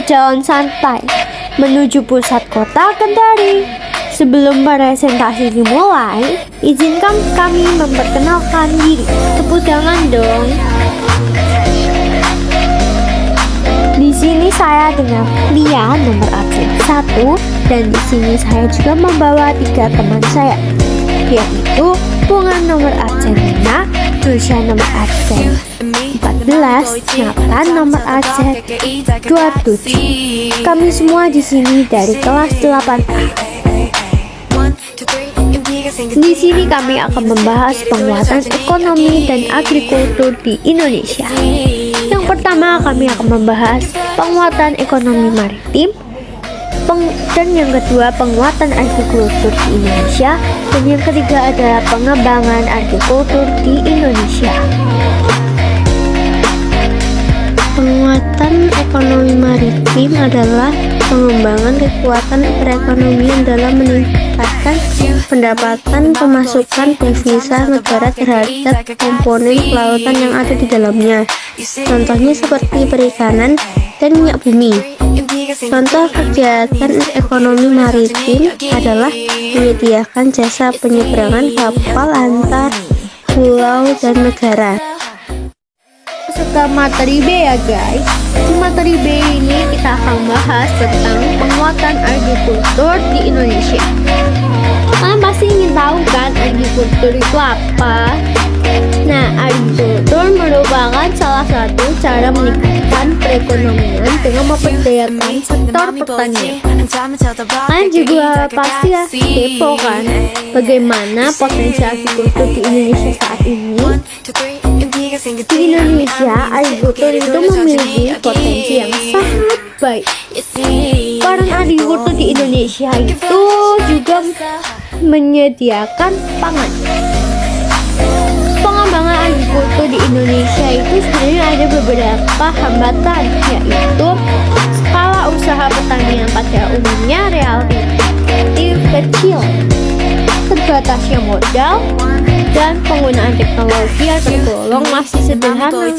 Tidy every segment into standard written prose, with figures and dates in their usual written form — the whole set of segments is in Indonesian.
berjalan santai menuju pusat kota Kendari. Sebelum presentasi dimulai, izinkan kami memperkenalkan diri. Tepuk tangan dong. Di sini saya dengan Lia nomor absen 1, dan di sini saya juga membawa 3 teman saya, yaitu Bunga nomor absen 5, Dulsya nomor absen 14, Nathan nomor absen 27. Kami semua di sini dari kelas 8A. Di sini kami akan membahas penguatan ekonomi dan agrikultur di Indonesia. Yang pertama, kami akan membahas penguatan ekonomi maritim, dan yang kedua penguatan agrikultur di Indonesia, dan yang ketiga adalah pengembangan agrikultur di Indonesia. Penguatan ekonomi maritim adalah pengembangan kekuatan perekonomian dalam meningkatkan pendapatan pemasukan devisa negara terhadap komponen kelautan yang ada di dalamnya. Contohnya seperti perikanan dan minyak bumi. Contoh kegiatan ekonomi maritim adalah menyediakan jasa penyeberangan kapal antar pulau dan negara. Ke materi B ya guys. Di materi B ini kita akan bahas tentang penguatan agrikultur di Indonesia. Kalian pasti ingin tahu kan agrikultur itu apa? Nah, agrikultur merupakan salah satu cara meningkatkan perekonomian dengan memperdayakan sektor pertanian. Kalian juga pasti kepo kan bagaimana potensi agrikultur di Indonesia saat ini. Di Indonesia, agrikultur itu memiliki potensi yang sangat baik. Peran agrikultur di Indonesia itu juga menyediakan pangan. Pengembangan agrikultur di Indonesia itu sebenarnya ada beberapa hambatan, yaitu skala usaha pertanian pada umumnya relatif kecil, terbatasnya modal, dan penggunaan teknologi yang tergolong masih sederhana.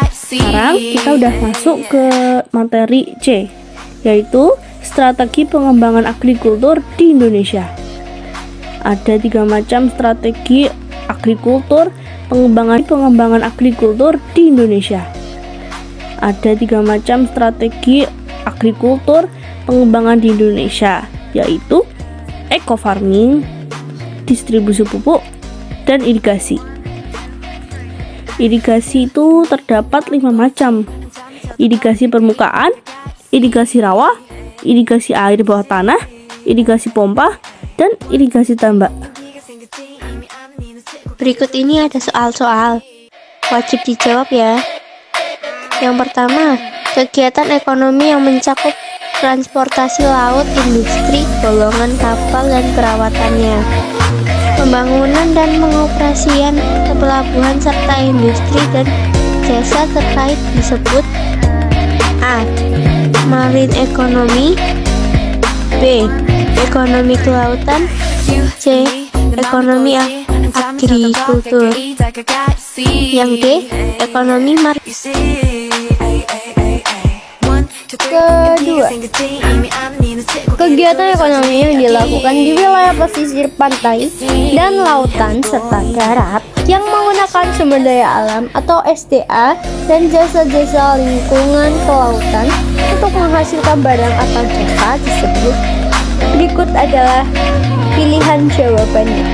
Sekarang kita udah masuk ke materi C, yaitu strategi pengembangan agrikultur di Indonesia. Ada 3 macam strategi agrikultur pengembangan agrikultur di Indonesia. Ada 3 macam strategi agrikultur pengembangan di Indonesia, yaitu eco farming, distribusi pupuk, dan irigasi. Irigasi itu terdapat 5 macam: irigasi permukaan, irigasi rawa, irigasi air bawah tanah, irigasi pompa, dan irigasi tambak. Berikut ini ada soal-soal, wajib dijawab ya. Yang pertama, kegiatan ekonomi yang mencakup transportasi laut, industri, golongan kapal, dan perawatannya. Pembangunan dan pengoperasian pelabuhan serta industri dan jasa terkait disebut A. Marine economy, B. Ekonomi kelautan, C. Ekonomi agrikultur, yang D. Ekonomi maritim. Kedua, kegiatan ekonomi yang dilakukan di wilayah pesisir pantai dan lautan serta darat yang menggunakan sumber daya alam atau SDA dan jasa-jasa lingkungan kelautan untuk menghasilkan barang atau jasa disebut. Berikut adalah pilihan jawabannya: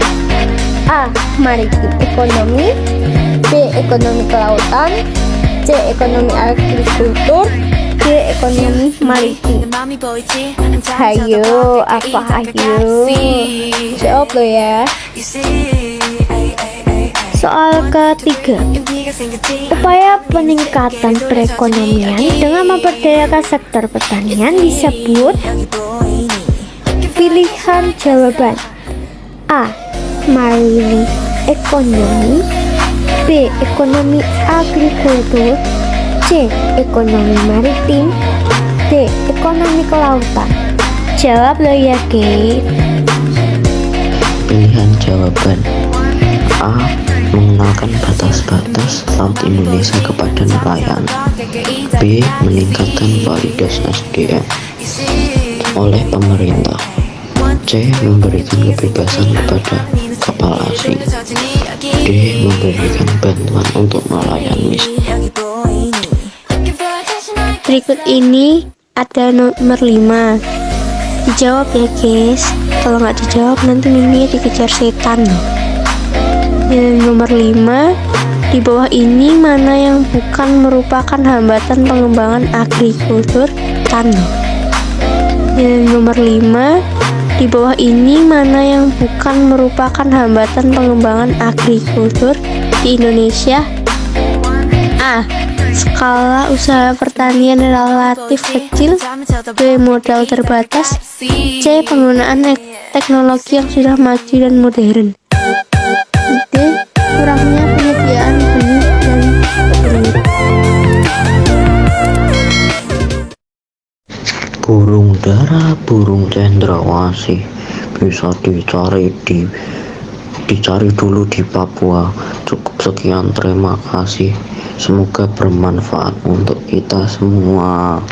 A. Maritim ekonomi, B. Ekonomi kelautan, C. Ekonomi agrikultur, D. Ekonomi maritim. Hayo, apa hayo? Jawab lo ya. Soal ketiga, upaya peningkatan perekonomian dengan memperdayakan sektor pertanian disebut. Pilihan jawaban: A. Marine economy, B. Ekonomi agrikultur, C. Ekonomi maritim, D. Ekonomi kelautan. Jawab lo ya, Kate. Pilihan jawaban A. Mengenalkan batas-batas laut Indonesia kepada nelayan. B. Meningkatkan kualitas SDM oleh pemerintah. C. Memberikan kebebasan kepada kapal asing. D. Memberikan bantuan untuk nelayan miskin. Berikut ini ada nomor 5. Dijawab ya guys. Kalau nggak dijawab nanti miminya dikejar setan loh. Yang nomor 5, di bawah ini mana yang bukan merupakan hambatan pengembangan agrikultur tanah? Yang nomor 5, di bawah ini mana yang bukan merupakan hambatan pengembangan agrikultur di Indonesia? A. Skala usaha pertanian relatif kecil. B. Modal terbatas. C. Penggunaan teknologi yang sudah maju dan modern. D. Kurangnya penyediaan benih dan peternak. Burung dara, burung cendrawasih bisa dicari dulu di Papua. Cukup sekian, terima kasih. Semoga bermanfaat untuk kita semua.